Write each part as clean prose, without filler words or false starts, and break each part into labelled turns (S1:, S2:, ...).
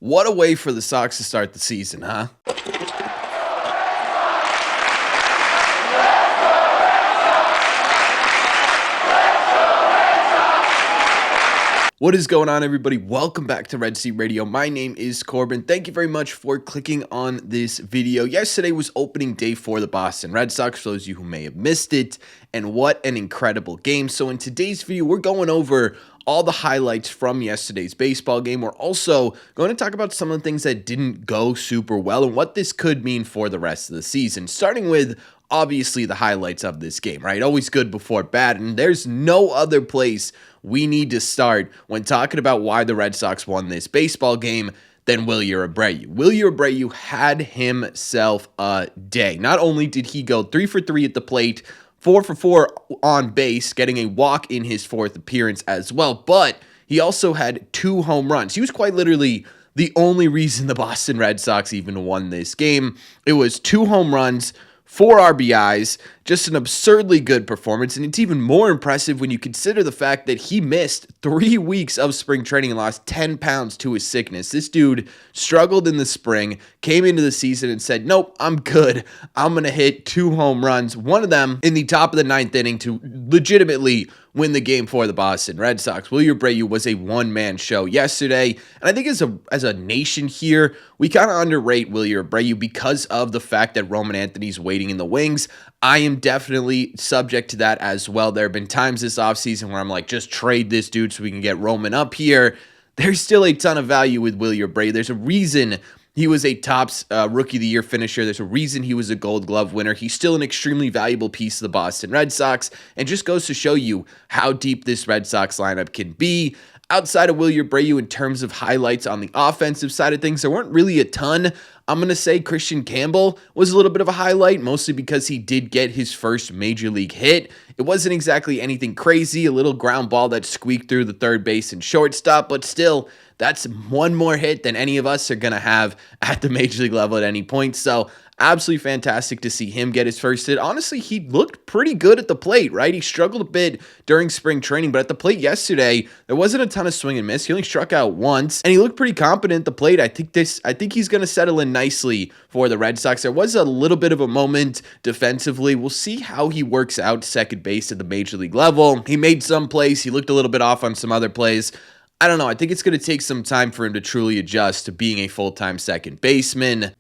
S1: What a way for the Sox to start the season, huh? What is going on, everybody? Welcome back to Red Seat Radio. My name is Corbin. Thank you very much for clicking on this video. Yesterday was opening day for the Boston Red Sox, for those of you who may have missed it, and what an incredible game. So in today's video, we're going over all the highlights from yesterday's baseball game. We're also going to talk about some of the things that didn't go super well and what this could mean for the rest of the season, starting with obviously the highlights of this game, right? Always good before bad, and there's no other place we need to start when talking about why the Red Sox won this baseball game than Wilyer Abreu. Wilyer Abreu had himself a day. Not only did he go 3 for 3 at the plate, 4 for 4 on base, getting a walk in his fourth appearance as well, but he also had 2 home runs. He was quite literally the only reason the Boston Red Sox even won this game. It was 2 home runs, 4 RBIs, just an absurdly good performance, and it's even more impressive when you consider the fact that he missed 3 weeks of spring training and lost 10 pounds to his sickness. This dude struggled in the spring, came into the season and said, nope, I'm good. I'm going to hit 2 home runs, one of them in the top of the 9th inning to legitimately win the game for the Boston Red Sox. Wilyer Abreu was a one-man show yesterday, and I think as a nation here, we kind of underrate Wilyer Abreu because of the fact that Roman Anthony's waiting in the wings. I am definitely subject to that as well. There have been times this offseason where I'm like, just trade this dude so we can get Roman up here. There's still a ton of value with Wilyer Abreu. There's a reason he was a Topps Rookie of the Year finisher. There's a reason he was a Gold Glove winner. He's still an extremely valuable piece of the Boston Red Sox, and just goes to show you how deep this Red Sox lineup can be. Outside of Wilyer Abreu, in terms of highlights on the offensive side of things, there weren't really a ton. I'm going to say Christian Campbell was a little bit of a highlight, mostly because he did get his first major league hit. It wasn't exactly anything crazy, a little ground ball that squeaked through the third base and shortstop, but still, that's one more hit than any of us are going to have at the major league level at any point. So absolutely fantastic to see him get his first hit. Honestly, he looked pretty good at the plate, right? He struggled a bit during spring training, but at the plate yesterday, there wasn't a ton of swing and miss. He only struck out once, and he looked pretty competent at the plate. I think he's going to settle in nicely for the Red Sox. There was a little bit of a moment defensively. We'll see how he works out second base at the major league level. He made some plays. He looked a little bit off on some other plays. I don't know. I think it's going to take some time for him to truly adjust to being a full-time second baseman.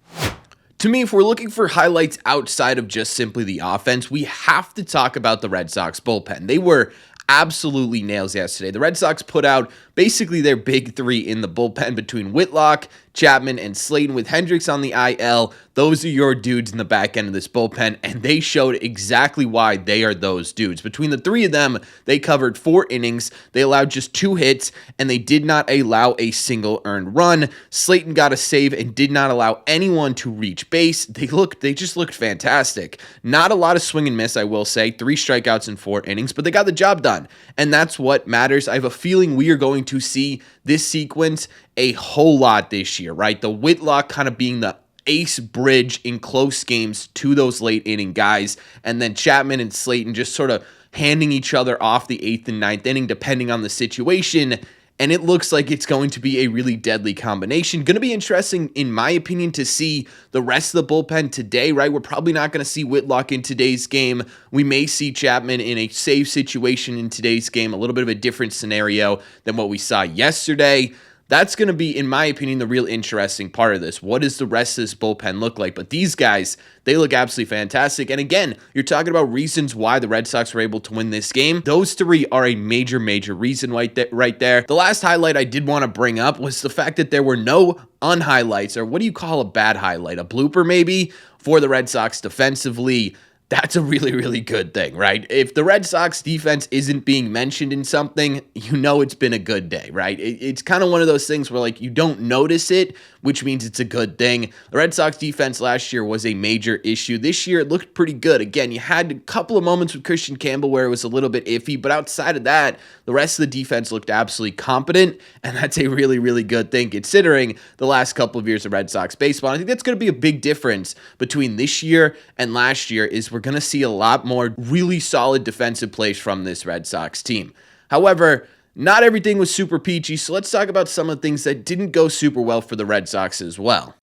S1: To me, if we're looking for highlights outside of just simply the offense, we have to talk about the Red Sox bullpen. They were absolutely nails yesterday. The Red Sox put out basically their big 3 in the bullpen between Whitlock, Chapman, and Slayton. With Hendricks on the IL, those are your dudes in the back end of this bullpen, and they showed exactly why they are those dudes. Between the 3 of them, they covered 4 innings, they allowed just 2 hits, and they did not allow a single earned run. Slayton got a save and did not allow anyone to reach base. They just looked fantastic. Not a lot of swing and miss, I will say. 3 strikeouts in 4 innings, but they got the job done, and that's what matters. I have a feeling we are going to see this sequence a whole lot this year, right? The Whitlock kind of being the ace bridge in close games to those late inning guys, and then Chapman and Slayton just sort of handing each other off the 8th and 9th inning depending on the situation. And it looks like it's going to be a really deadly combination. Going to be interesting, in my opinion, to see the rest of the bullpen today, right? We're probably not going to see Whitlock in today's game. We may see Chapman in a save situation in today's game, a little bit of a different scenario than what we saw yesterday. That's going to be, in my opinion, the real interesting part of this. What does the rest of this bullpen look like? But these guys, they look absolutely fantastic. And again, you're talking about reasons why the Red Sox were able to win this game. Those 3 are a major reason right there. The last highlight I did want to bring up was the fact that there were no unhighlights, or what do you call a bad highlight? A blooper maybe for the Red Sox defensively. That's a really, really good thing, right? If the Red Sox defense isn't being mentioned in something, you know it's been a good day, right? It's kind of one of those things where, like, you don't notice it, which means it's a good thing. The Red Sox defense last year was a major issue. This year, it looked pretty good. Again, you had a couple of moments with Christian Campbell where it was a little bit iffy, but outside of that, the rest of the defense looked absolutely competent, and that's a really, really good thing considering the last couple of years of Red Sox baseball. I think that's going to be a big difference between this year and last year is we're going to see a lot more really solid defensive plays from this Red Sox team. However, not everything was super peachy, so let's talk about some of the things that didn't go super well for the Red Sox as well.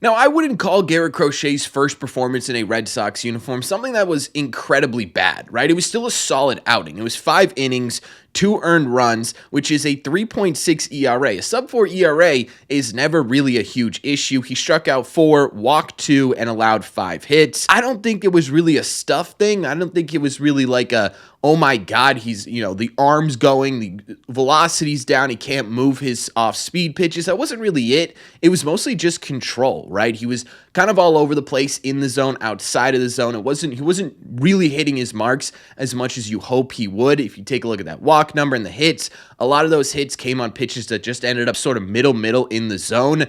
S1: Now, I wouldn't call Garrett Crochet's first performance in a Red Sox uniform something that was incredibly bad, right? It was still a solid outing. It was 5 innings, 2 earned runs, which is a 3.6 ERA. A sub-4 ERA is never really a huge issue. He struck out 4, walked 2, and allowed 5 hits. I don't think it was really a stuff thing. I don't think it was really like a, oh my God, he's, the arm's going, the velocity's down, he can't move his off-speed pitches. That wasn't really it. It was mostly just control, right? He was kind of all over the place in the zone, outside of the zone. He wasn't really hitting his marks as much as you hope he would. If you take a look at that walk number and the hits, a lot of those hits came on pitches that just ended up sort of middle in the zone.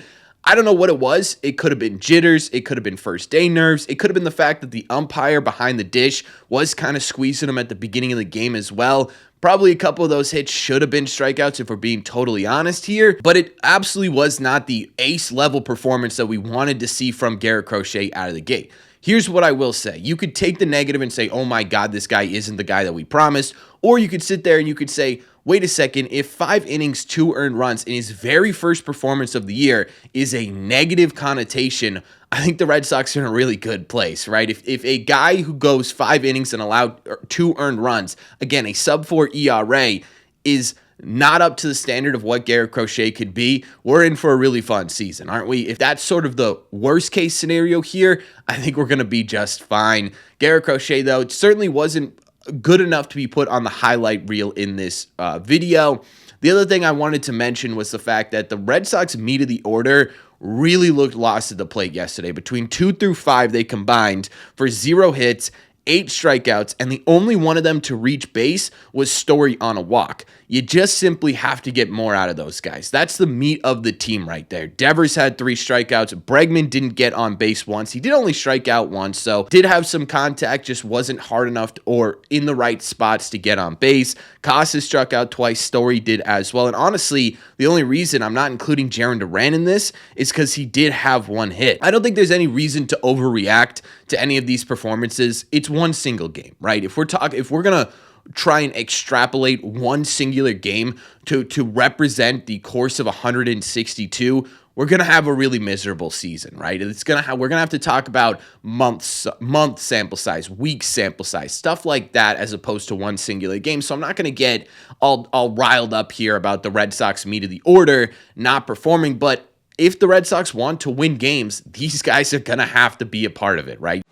S1: I don't know what it was. It could have been jitters. It could have been first day nerves. It could have been the fact that the umpire behind the dish was kind of squeezing him at the beginning of the game as well. Probably a couple of those hits should have been strikeouts if we're being totally honest here, but it absolutely was not the ace level performance that we wanted to see from Garrett Crochet out of the gate. Here's what I will say. You could take the negative and say, oh my God, this guy isn't the guy that we promised. Or you could sit there and you could say, wait a second, if 5 innings, 2 earned runs in his very first performance of the year is a negative connotation, I think the Red Sox are in a really good place, right? If a guy who goes 5 innings and allowed 2 earned runs, again, a sub-4 ERA, is not up to the standard of what Garrett Crochet could be, we're in for a really fun season, aren't we? If that's sort of the worst case scenario here, I think we're going to be just fine. Garrett Crochet, though, it certainly wasn't good enough to be put on the highlight reel in this video. The other thing I wanted to mention was the fact that the Red Sox meat of the order really looked lost at the plate yesterday. Between 2 through 5, they combined for 0 hits, 8 strikeouts, and the only one of them to reach base was Story on a walk. You just simply have to get more out of those guys. That's the meat of the team right there. Devers had 3 strikeouts. Bregman didn't get on base once. He did only strike out once, so did have some contact, just wasn't hard enough or in the right spots to get on base. Casas struck out twice. Story did as well. And honestly, the only reason I'm not including Jarren Duran in this is because he did have 1 hit. I don't think there's any reason to overreact to any of these performances. It's one single game, right? If we're gonna try and extrapolate one singular game to represent the course of 162, we're gonna have a really miserable season, right? We're gonna have to talk about month sample size, week sample size, stuff like that, as opposed to one singular game. So I'm not gonna get all riled up here about the Red Sox meat of the order not performing, but if the Red Sox want to win games, these guys are gonna have to be a part of it, right?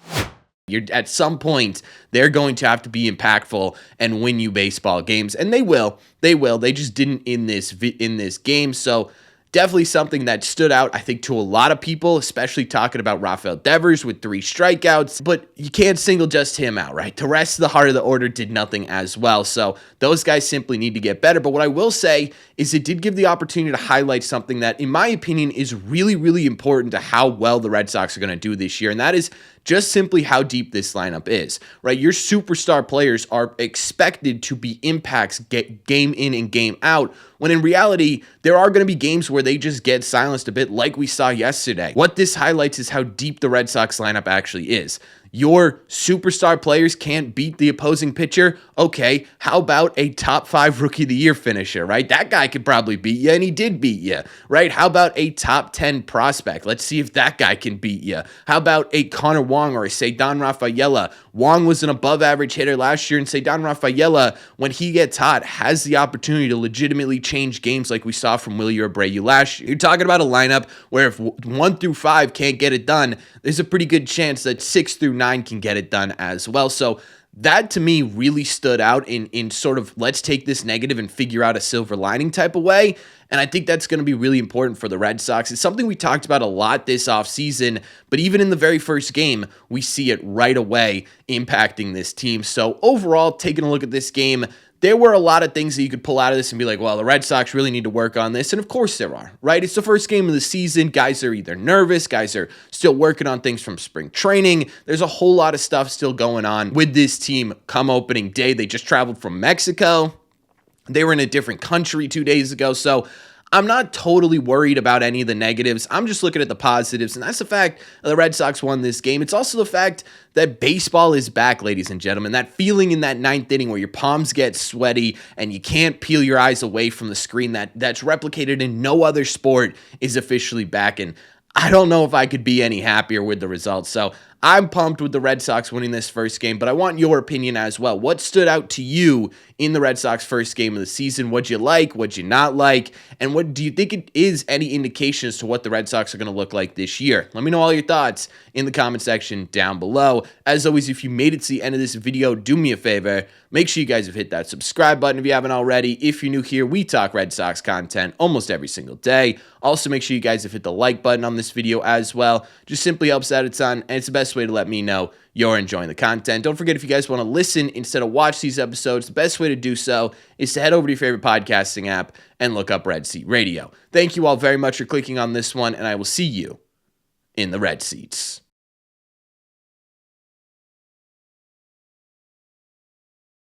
S1: At some point, they're going to have to be impactful and win you baseball games, and they will. They will. They just didn't in this game. So definitely something that stood out, I think, to a lot of people, especially talking about Rafael Devers with 3 strikeouts. But you can't single just him out, right? The rest of the heart of the order did nothing as well. So those guys simply need to get better. But what I will say is it did give the opportunity to highlight something that, in my opinion, is really, really important to how well the Red Sox are going to do this year, and that is just simply how deep this lineup is, right? Your superstar players are expected to be impacts game in and game out, when in reality, there are going to be games where they just get silenced a bit like we saw yesterday. What this highlights is how deep the Red Sox lineup actually is. Your superstar players can't beat the opposing pitcher. Okay, how about a top 5 rookie of the year finisher, right? That guy could probably beat you, and he did beat you, right? How about a top 10 prospect? Let's see if that guy can beat you. How about a Connor Wong or a Ceddanne Rafaela? Wong was an above average hitter last year, and Ceddanne Rafaela, when he gets hot, has the opportunity to legitimately change games like we saw from Wilyer Abreu last year. You're talking about a lineup where if 1 through 5 can't get it done, there's a pretty good chance that 6 through 9 can get it done as well. So that to me really stood out in sort of let's take this negative and figure out a silver lining type of way. And I think that's going to be really important for the Red Sox. It's something we talked about a lot this offseason, but even in the very first game, we see it right away impacting this team. So overall, taking a look at this game, there were a lot of things that you could pull out of this and be like, well, the Red Sox really need to work on this. And of course there are, right? It's the first game of the season. Guys are either nervous, guys are still working on things from spring training. There's a whole lot of stuff still going on with this team come opening day. They just traveled from Mexico. They were in a different country 2 days ago. So I'm not totally worried about any of the negatives. I'm just looking at the positives, and that's the fact the Red Sox won this game. It's also the fact that baseball is back, ladies and gentlemen. That feeling in that ninth inning where your palms get sweaty and you can't peel your eyes away from the screen that's replicated in no other sport is officially back. And I don't know if I could be any happier with the results. So I'm pumped with the Red Sox winning this first game, but I want your opinion as well. What stood out to you in the Red Sox first game of the season? What'd you like? What'd you not like? And what do you think it is any indication as to what the Red Sox are going to look like this year? Let me know all your thoughts in the comment section down below. As always, if you made it to the end of this video, do me a favor. Make sure you guys have hit that subscribe button if you haven't already. If you're new here, we talk Red Sox content almost every single day. Also, make sure you guys have hit the like button on this video as well. Just simply helps out a ton, and it's the best way to let me know you're enjoying the content. Don't forget, if you guys want to listen instead of watch these episodes, the best way to do so is to head over to your favorite podcasting app and look up Red Seat Radio. Thank you all very much for clicking on this one, and I will see you in the Red Seats.